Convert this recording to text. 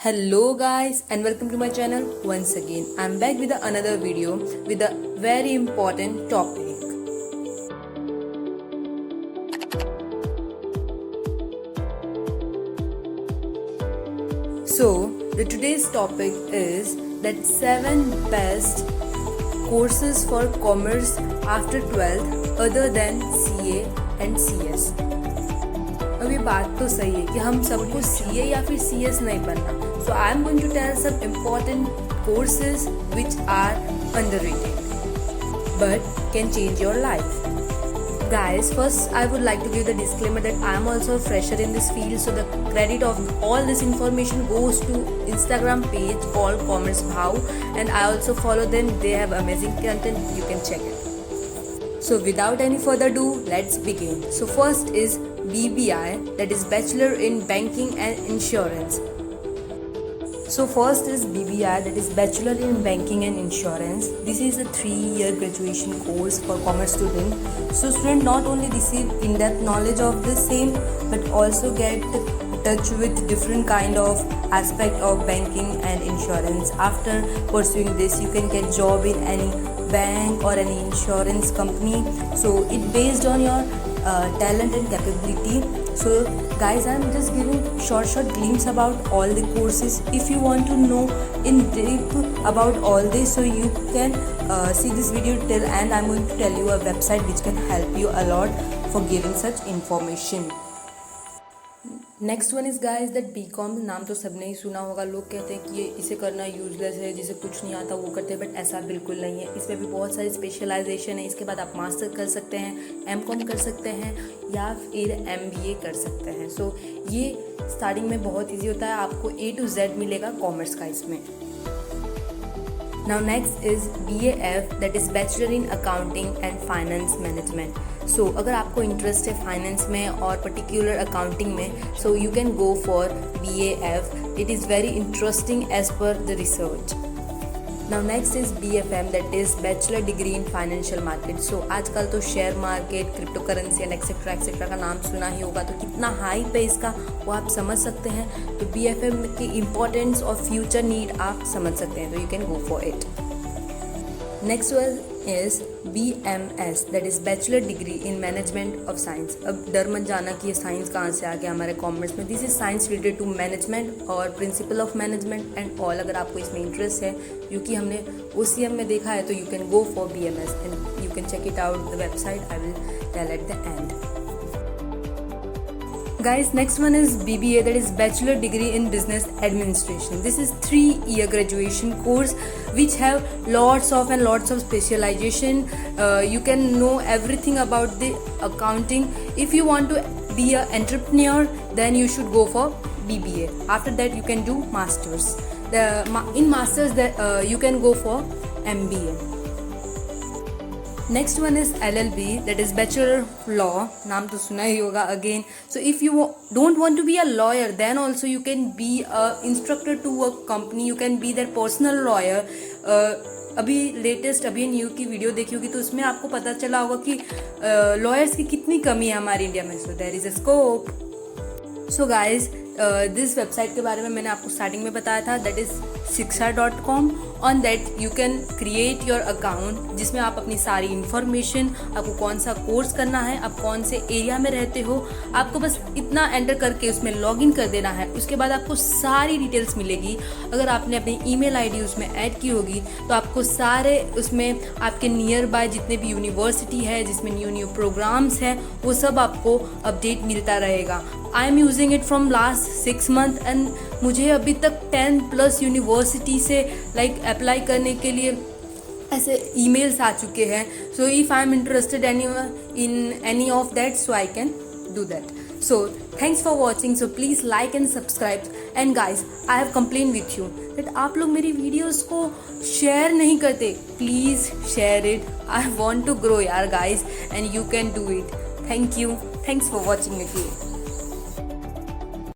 Hello guys and welcome to my channel once again. I'm back with another video with a very important topic. So the today's topic is that 7 best courses for commerce after 12th other than CA and CS. अब ये बात तो सही है कि हम सबको CA या फिर CS नहीं बनना. So I am going to tell some important courses which are underrated but can change your life. Guys, first I would like to give the disclaimer that I am also a fresher in this field, so the credit of all this information goes to Instagram page called Commerce Bhav, and I also follow them. They have amazing content, you can check it. So without any further ado, let's begin. So first is BBI, that is Bachelor in Banking and Insurance. So first is BBI, that is Bachelor in Banking and Insurance. This is a 3-year graduation course for commerce student. So student not only receive in-depth knowledge of the same but also get touch with different kind of aspect of banking and insurance. After pursuing this, you can get job in any bank or any insurance company. So it based on your talent and capability. So guys, I'm just giving short glimpse about all the courses. If you want to know in depth about all this, so you can see this video till end. I'm going to tell you a website which can help you a lot for giving such information. Next one is guys that BCom, नाम तो सबने ही सुना होगा. लोग कहते हैं कि ये इसे करना यूजलेस है, जिसे कुछ नहीं आता वो करते हैं, बट ऐसा बिल्कुल नहीं है. इसमें भी बहुत सारी स्पेशलाइजेशन है. इसके बाद आप मास्टर कर सकते हैं, एमकॉम कर सकते हैं या फिर एमबीए कर सकते हैं. सो ये स्टार्टिंग में बहुत ईजी होता है, आपको A to Z मिलेगा कॉमर्स का इसमें. Now next is BAF, that is Bachelor in Accounting and Finance Management. So अगर आपको इंटरेस्ट है फाइनेंस में और पर्टिकुलर अकाउंटिंग में, so you can go for BAF. It is very interesting as per the research. Now next is BFM, that is Bachelor Degree in Financial Market. So आजकल तो share market, crypto currency and etcetera का नाम सुना ही होगा, तो कितना hype है इसका वो आप समझ सकते हैं. तो BFM की इम्पोर्टेंस और फ्यूचर नीड आप समझ सकते हैं, तो you can go for it. Next one is BMS, that is bachelor degree in management of science. अब डर मत जाना कि ये साइंस कहाँ से आ गया हमारे कॉमर्स में. This is science related to management और principle of management and all. अगर आपको इसमें इंटरेस्ट है, क्योंकि हमने OCM में देखा है, तो you can go for BMS and you can check it out the website. I will tell at the end. Guys, next one is BBA, that is Bachelor Degree in Business Administration. This is 3-year graduation course which have lots of specialization. You can know everything about the accounting. If you want to be an entrepreneur, then you should go for BBA. After that, you can do masters. In masters, you can go for MBA. Next one is LLB, that is bachelor law. नाम तो सुना ही होगा again. So if you don't want to be a lawyer, then also you can be a instructor to a company. You can be their personal lawyer. अभी latest अभी new की video देखी होगी, तो उसमें आपको पता चला होगा कि लॉयर्स की कितनी कमी है हमारे इंडिया में. So there is a scope. So guys, this website के बारे में मैंने आपको स्टार्टिंग में बताया था, that is shiksha.com. On that you can create your account, जिसमें आप अपनी सारी इन्फॉर्मेशन, आपको कौन सा कोर्स करना है, आप कौन से एरिया में रहते हो, आपको बस इतना एंटर करके उसमें लॉगिन कर देना है. उसके बाद आपको सारी डिटेल्स मिलेगी. अगर आपने अपनी ईमेल आईडी उसमें ऐड की होगी, तो आपको सारे उसमें आपके नियर बाय जितने भी यूनिवर्सिटी है जिसमें न्यू प्रोग्राम्स हैं, वो सब आपको अपडेट मिलता रहेगा. I am using it from last 6 month and मुझे अभी तक 10+ यूनिवर्सिटी से अप्लाई करने के लिए ऐसे ईमेल्स आ चुके हैं. So if I am interested in any of that, so I can do that. So thanks for watching. So please like and subscribe. And guys, I have complained with you that आप लोग मेरी videos को share नहीं करते. Please share it. I want to grow यार guys, and you can do it. Thank you. Thanks for watching again.